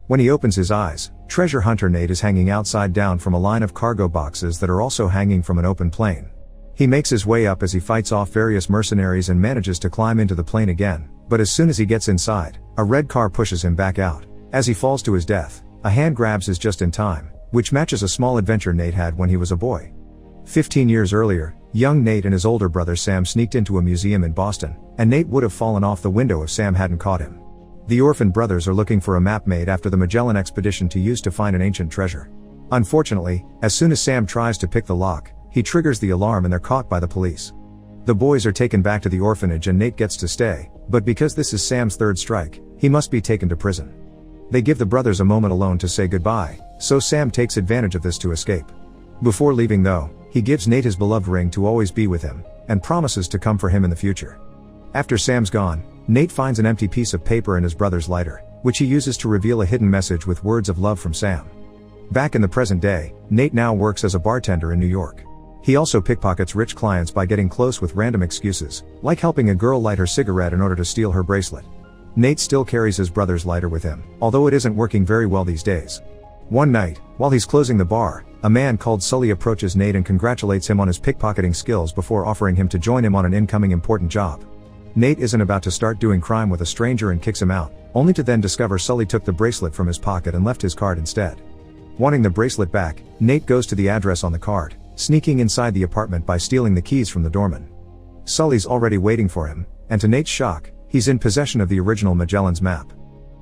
When he opens his eyes, treasure hunter Nate is hanging outside down from a line of cargo boxes that are also hanging from an open plane. He makes his way up as he fights off various mercenaries and manages to climb into the plane again, but as soon as he gets inside, a red car pushes him back out. As he falls to his death, a hand grabs his just in time, which matches a small adventure Nate had when he was a boy. 15 years earlier, young Nate and his older brother Sam sneaked into a museum in Boston, and Nate would have fallen off the window if Sam hadn't caught him. The orphan brothers are looking for a map made after the Magellan expedition to use to find an ancient treasure. Unfortunately, as soon as Sam tries to pick the lock, he triggers the alarm and they're caught by the police. The boys are taken back to the orphanage and Nate gets to stay, but because this is Sam's third strike, he must be taken to prison. They give the brothers a moment alone to say goodbye, so Sam takes advantage of this to escape. Before leaving though, he gives Nate his beloved ring to always be with him, and promises to come for him in the future. After Sam's gone, Nate finds an empty piece of paper in his brother's lighter, which he uses to reveal a hidden message with words of love from Sam. Back in the present day, Nate now works as a bartender in New York. He also pickpockets rich clients by getting close with random excuses, like helping a girl light her cigarette in order to steal her bracelet. Nate still carries his brother's lighter with him, although it isn't working very well these days. One night, while he's closing the bar, a man called Sully approaches Nate and congratulates him on his pickpocketing skills before offering him to join him on an incoming important job. Nate isn't about to start doing crime with a stranger and kicks him out, only to then discover Sully took the bracelet from his pocket and left his card instead. Wanting the bracelet back, Nate goes to the address on the card, sneaking inside the apartment by stealing the keys from the doorman. Sully's already waiting for him, and to Nate's shock, he's in possession of the original Magellan's map.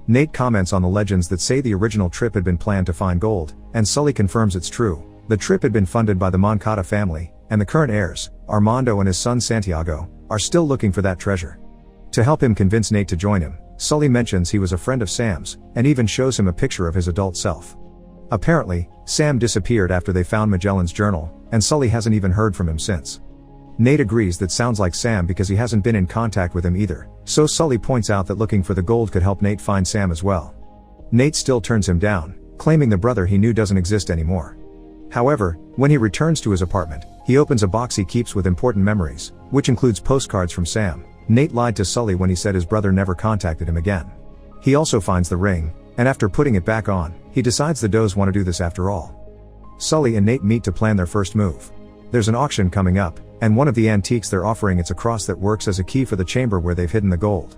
Nate comments on the legends that say the original trip had been planned to find gold, and Sully confirms it's true. The trip had been funded by the Moncada family, and the current heirs, Armando and his son Santiago, are still looking for that treasure. To help him convince Nate to join him, Sully mentions he was a friend of Sam's, and even shows him a picture of his adult self. Apparently, Sam disappeared after they found Magellan's journal, and Sully hasn't even heard from him since. Nate agrees that sounds like Sam because he hasn't been in contact with him either, so Sully points out that looking for the gold could help Nate find Sam as well. Nate still turns him down, claiming the brother he knew doesn't exist anymore. However, when he returns to his apartment, he opens a box he keeps with important memories, which includes postcards from Sam. Nate lied to Sully when he said his brother never contacted him again. He also finds the ring, and after putting it back on, he decides the Does want to do this after all. Sully and Nate meet to plan their first move. There's an auction coming up, and one of the antiques they're offering it's a cross that works as a key for the chamber where they've hidden the gold.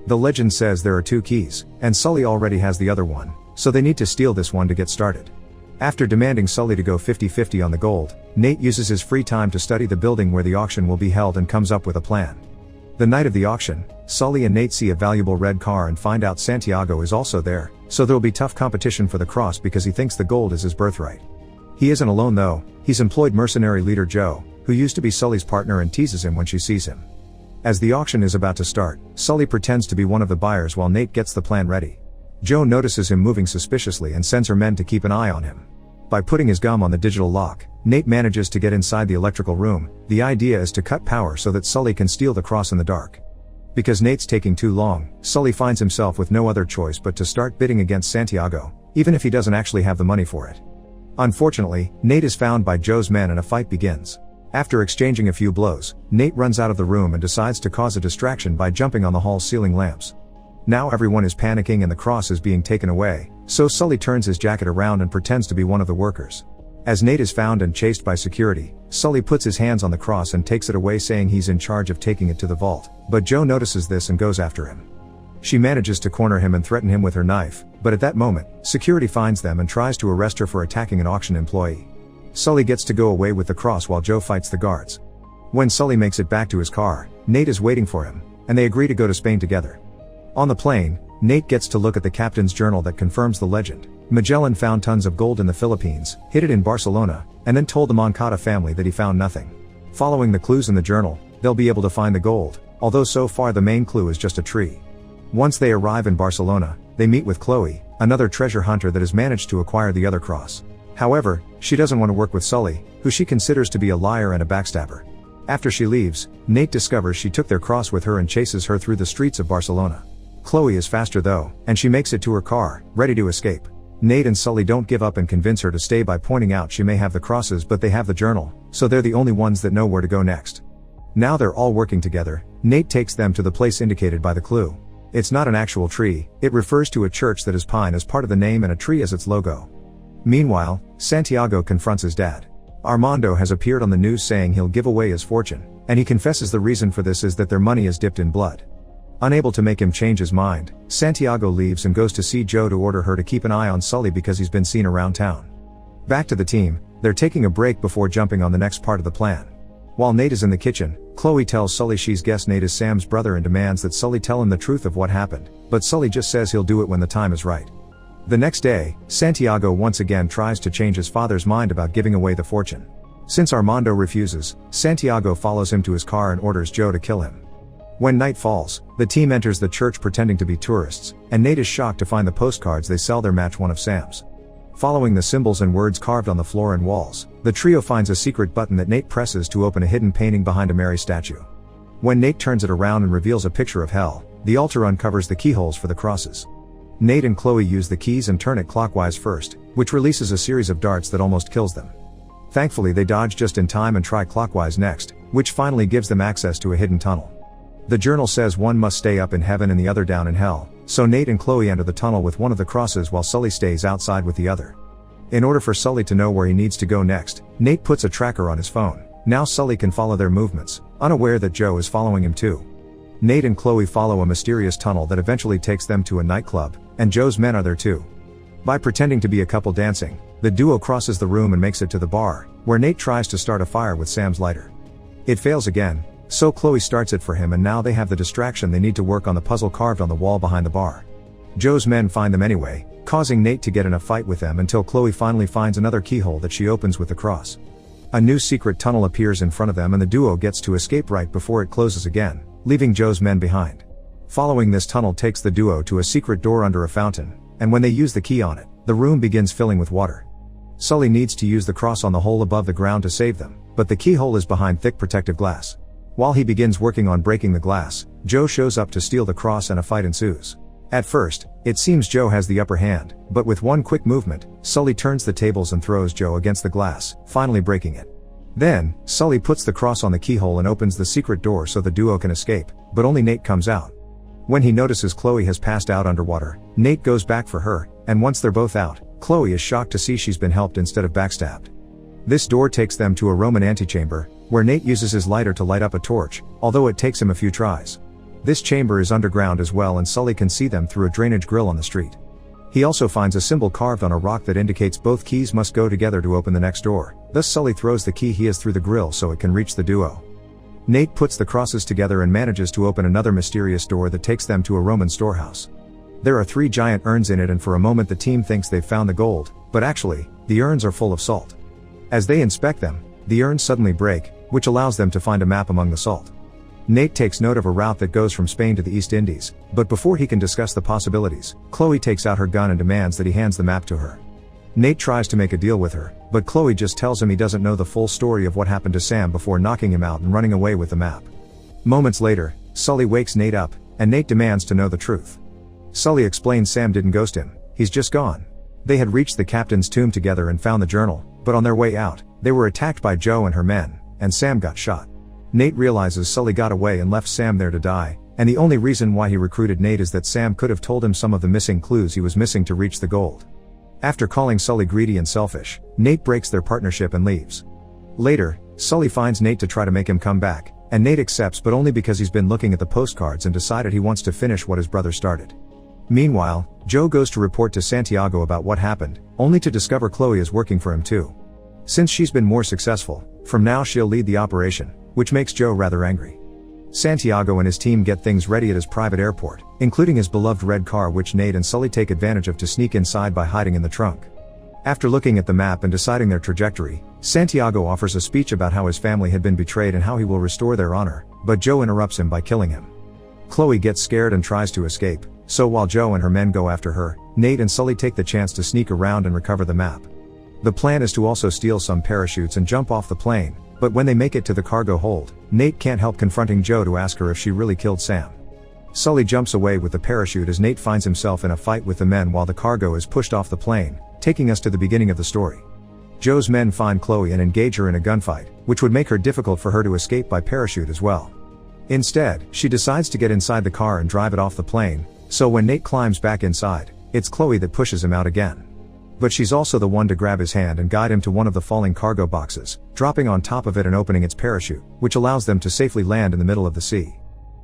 The legend says there are 2 keys, and Sully already has the other one, so they need to steal this one to get started. After demanding Sully to go 50-50 on the gold, Nate uses his free time to study the building where the auction will be held and comes up with a plan. The night of the auction, Sully and Nate see a valuable red car and find out Santiago is also there, so there'll be tough competition for the cross because he thinks the gold is his birthright. He isn't alone though, he's employed mercenary leader Joe, who used to be Sully's partner and teases him when she sees him. As the auction is about to start, Sully pretends to be one of the buyers while Nate gets the plan ready. Joe notices him moving suspiciously and sends her men to keep an eye on him. By putting his gum on the digital lock, Nate manages to get inside the electrical room. The idea is to cut power so that Sully can steal the cross in the dark. Because Nate's taking too long, Sully finds himself with no other choice but to start bidding against Santiago, even if he doesn't actually have the money for it. Unfortunately, Nate is found by Joe's men and a fight begins. After exchanging a few blows, Nate runs out of the room and decides to cause a distraction by jumping on the hall's ceiling lamps. Now everyone is panicking and the cross is being taken away, so Sully turns his jacket around and pretends to be one of the workers. As Nate is found and chased by security, Sully puts his hands on the cross and takes it away saying he's in charge of taking it to the vault, but Joe notices this and goes after him. She manages to corner him and threaten him with her knife, but at that moment, security finds them and tries to arrest her for attacking an auction employee. Sully gets to go away with the cross while Joe fights the guards. When Sully makes it back to his car, Nate is waiting for him, and they agree to go to Spain together. On the plane, Nate gets to look at the captain's journal that confirms the legend. Magellan found tons of gold in the Philippines, hid it in Barcelona, and then told the Moncada family that he found nothing. Following the clues in the journal, they'll be able to find the gold, although so far the main clue is just a tree. Once they arrive in Barcelona, they meet with Chloe, another treasure hunter that has managed to acquire the other cross. However, she doesn't want to work with Sully, who she considers to be a liar and a backstabber. After she leaves, Nate discovers she took their cross with her and chases her through the streets of Barcelona. Chloe is faster though, and she makes it to her car, ready to escape. Nate and Sully don't give up and convince her to stay by pointing out she may have the crosses but they have the journal, so they're the only ones that know where to go next. Now they're all working together, Nate takes them to the place indicated by the clue. It's not an actual tree, it refers to a church that has pine as part of the name and a tree as its logo. Meanwhile, Santiago confronts his dad. Armando has appeared on the news saying he'll give away his fortune, and he confesses the reason for this is that their money is dipped in blood. Unable to make him change his mind, Santiago leaves and goes to see Joe to order her to keep an eye on Sully because he's been seen around town. Back to the team, they're taking a break before jumping on the next part of the plan. While Nate is in the kitchen, Chloe tells Sully she's guessed Nate is Sam's brother and demands that Sully tell him the truth of what happened, but Sully just says he'll do it when the time is right. The next day, Santiago once again tries to change his father's mind about giving away the fortune. Since Armando refuses, Santiago follows him to his car and orders Joe to kill him. When night falls, the team enters the church pretending to be tourists, and Nate is shocked to find the postcards they sell there match one of Sam's. Following the symbols and words carved on the floor and walls, the trio finds a secret button that Nate presses to open a hidden painting behind a Mary statue. When Nate turns it around and reveals a picture of hell, the altar uncovers the keyholes for the crosses. Nate and Chloe use the keys and turn it clockwise first, which releases a series of darts that almost kills them. Thankfully they dodge just in time and try clockwise next, which finally gives them access to a hidden tunnel. The journal says one must stay up in heaven and the other down in hell, so Nate and Chloe enter the tunnel with one of the crosses while Sully stays outside with the other. In order for Sully to know where he needs to go next, Nate puts a tracker on his phone. Now Sully can follow their movements, unaware that Joe is following him too. Nate and Chloe follow a mysterious tunnel that eventually takes them to a nightclub, and Joe's men are there too. By pretending to be a couple dancing, the duo crosses the room and makes it to the bar, where Nate tries to start a fire with Sam's lighter. It fails again, so Chloe starts it for him and now they have the distraction they need to work on the puzzle carved on the wall behind the bar. Joe's men find them anyway, causing Nate to get in a fight with them until Chloe finally finds another keyhole that she opens with the cross. A new secret tunnel appears in front of them and the duo gets to escape right before it closes again, leaving Joe's men behind. Following this tunnel takes the duo to a secret door under a fountain, and when they use the key on it, the room begins filling with water. Sully needs to use the cross on the hole above the ground to save them, but the keyhole is behind thick protective glass. While he begins working on breaking the glass, Joe shows up to steal the cross and a fight ensues. At first, it seems Joe has the upper hand, but with one quick movement, Sully turns the tables and throws Joe against the glass, finally breaking it. Then, Sully puts the cross on the keyhole and opens the secret door so the duo can escape, but only Nate comes out. When he notices Chloe has passed out underwater, Nate goes back for her, and once they're both out, Chloe is shocked to see she's been helped instead of backstabbed. This door takes them to a Roman antechamber, where Nate uses his lighter to light up a torch, although it takes him a few tries. This chamber is underground as well and Sully can see them through a drainage grill on the street. He also finds a symbol carved on a rock that indicates both keys must go together to open the next door, thus Sully throws the key he has through the grill so it can reach the duo. Nate puts the crosses together and manages to open another mysterious door that takes them to a Roman storehouse. There are 3 giant urns in it and for a moment the team thinks they've found the gold, but actually, the urns are full of salt. As they inspect them, the urns suddenly break, which allows them to find a map among the salt. Nate takes note of a route that goes from Spain to the East Indies, but before he can discuss the possibilities, Chloe takes out her gun and demands that he hands the map to her. Nate tries to make a deal with her, but Chloe just tells him he doesn't know the full story of what happened to Sam before knocking him out and running away with the map. Moments later, Sully wakes Nate up, and Nate demands to know the truth. Sully explains Sam didn't ghost him, he's just gone. They had reached the captain's tomb together and found the journal, but on their way out, they were attacked by Joe and her men, and Sam got shot. Nate realizes Sully got away and left Sam there to die, and the only reason why he recruited Nate is that Sam could have told him some of the missing clues he was missing to reach the gold. After calling Sully greedy and selfish, Nate breaks their partnership and leaves. Later, Sully finds Nate to try to make him come back, and Nate accepts but only because he's been looking at the postcards and decided he wants to finish what his brother started. Meanwhile, Joe goes to report to Santiago about what happened, only to discover Chloe is working for him too. Since she's been more successful, from now she'll lead the operation, which makes Joe rather angry. Santiago and his team get things ready at his private airport, including his beloved red car which Nate and Sully take advantage of to sneak inside by hiding in the trunk. After looking at the map and deciding their trajectory, Santiago offers a speech about how his family had been betrayed and how he will restore their honor, but Joe interrupts him by killing him. Chloe gets scared and tries to escape, so while Joe and her men go after her, Nate and Sully take the chance to sneak around and recover the map. The plan is to also steal some parachutes and jump off the plane, but when they make it to the cargo hold, Nate can't help confronting Joe to ask her if she really killed Sam. Sully jumps away with the parachute as Nate finds himself in a fight with the men while the cargo is pushed off the plane, taking us to the beginning of the story. Joe's men find Chloe and engage her in a gunfight, which would make her difficult for her to escape by parachute as well. Instead, she decides to get inside the car and drive it off the plane, so when Nate climbs back inside, it's Chloe that pushes him out again. But she's also the one to grab his hand and guide him to one of the falling cargo boxes, dropping on top of it and opening its parachute, which allows them to safely land in the middle of the sea.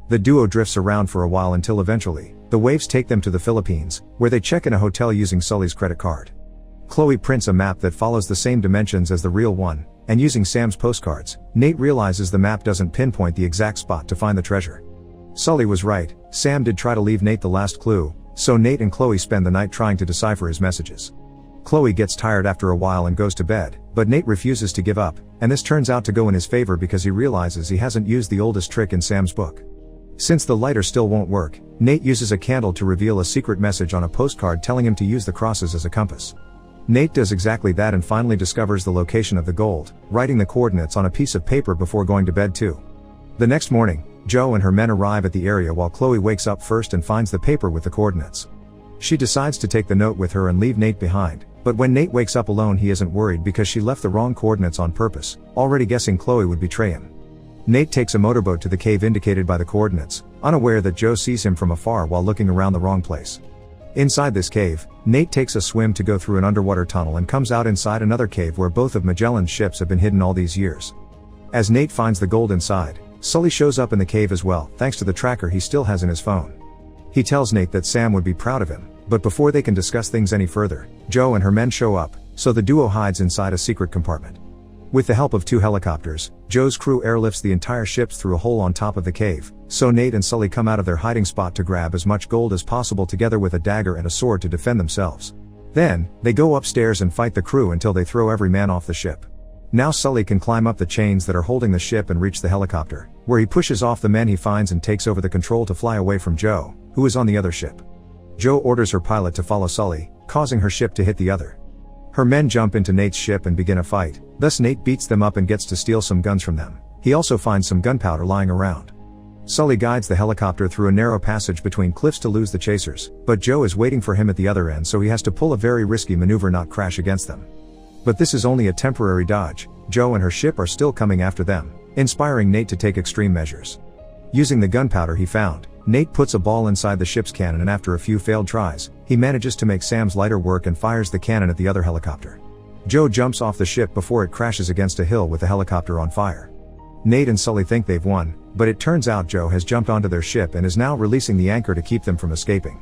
The duo drifts around for a while until eventually, the waves take them to the Philippines, where they check in a hotel using Sully's credit card. Chloe prints a map that follows the same dimensions as the real one, and using Sam's postcards, Nate realizes the map doesn't pinpoint the exact spot to find the treasure. Sully was right, Sam did try to leave Nate the last clue, so Nate and Chloe spend the night trying to decipher his messages. Chloe gets tired after a while and goes to bed, but Nate refuses to give up, and this turns out to go in his favor because he realizes he hasn't used the oldest trick in Sam's book. Since the lighter still won't work, Nate uses a candle to reveal a secret message on a postcard telling him to use the crosses as a compass. Nate does exactly that and finally discovers the location of the gold, writing the coordinates on a piece of paper before going to bed too. The next morning, Joe and her men arrive at the area while Chloe wakes up first and finds the paper with the coordinates. She decides to take the note with her and leave Nate behind, but when Nate wakes up alone he isn't worried because she left the wrong coordinates on purpose, already guessing Chloe would betray him. Nate takes a motorboat to the cave indicated by the coordinates, unaware that Joe sees him from afar while looking around the wrong place. Inside this cave, Nate takes a swim to go through an underwater tunnel and comes out inside another cave where both of Magellan's ships have been hidden all these years. As Nate finds the gold inside, Sully shows up in the cave as well, thanks to the tracker he still has in his phone. He tells Nate that Sam would be proud of him, but before they can discuss things any further, Joe and her men show up, so the duo hides inside a secret compartment. With the help of 2 helicopters, Joe's crew airlifts the entire ship through a hole on top of the cave, so Nate and Sully come out of their hiding spot to grab as much gold as possible together with a dagger and a sword to defend themselves. Then, they go upstairs and fight the crew until they throw every man off the ship. Now Sully can climb up the chains that are holding the ship and reach the helicopter, where he pushes off the men he finds and takes over the control to fly away from Joe, who is on the other ship. Joe orders her pilot to follow Sully, causing her ship to hit the other. Her men jump into Nate's ship and begin a fight, thus Nate beats them up and gets to steal some guns from them. He also finds some gunpowder lying around. Sully guides the helicopter through a narrow passage between cliffs to lose the chasers, but Joe is waiting for him at the other end so he has to pull a very risky maneuver not crash against them. But this is only a temporary dodge, Joe and her ship are still coming after them, inspiring Nate to take extreme measures. Using the gunpowder he found, Nate puts a ball inside the ship's cannon and after a few failed tries, he manages to make Sam's lighter work and fires the cannon at the other helicopter. Joe jumps off the ship before it crashes against a hill with the helicopter on fire. Nate and Sully think they've won, but it turns out Joe has jumped onto their ship and is now releasing the anchor to keep them from escaping.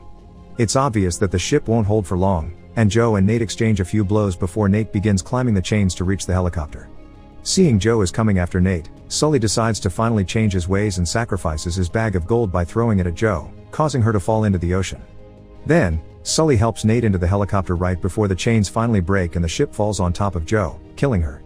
It's obvious that the ship won't hold for long, and Joe and Nate exchange a few blows before Nate begins climbing the chains to reach the helicopter. Seeing Joe is coming after Nate, Sully decides to finally change his ways and sacrifices his bag of gold by throwing it at Joe, causing her to fall into the ocean. Then, Sully helps Nate into the helicopter right before the chains finally break and the ship falls on top of Joe, killing her.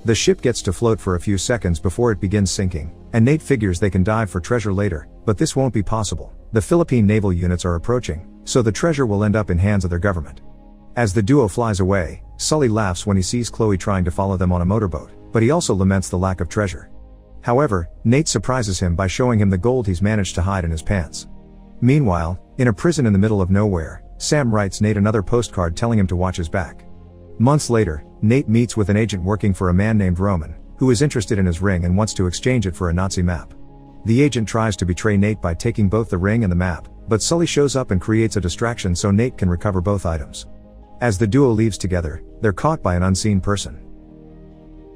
The ship gets to float for a few seconds before it begins sinking, and Nate figures they can dive for treasure later, but this won't be possible. The Philippine naval units are approaching, so the treasure will end up in hands of their government. As the duo flies away, Sully laughs when he sees Chloe trying to follow them on a motorboat, but he also laments the lack of treasure. However, Nate surprises him by showing him the gold he's managed to hide in his pants. Meanwhile, in a prison in the middle of nowhere, Sam writes Nate another postcard telling him to watch his back. Months later, Nate meets with an agent working for a man named Roven, who is interested in his ring and wants to exchange it for a Nazi map. The agent tries to betray Nate by taking both the ring and the map, but Sully shows up and creates a distraction so Nate can recover both items. As the duo leaves together, they're caught by an unseen person.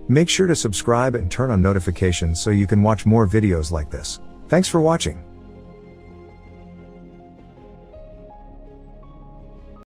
Make sure to subscribe and turn on notifications so you can watch more videos like this. Thanks for watching.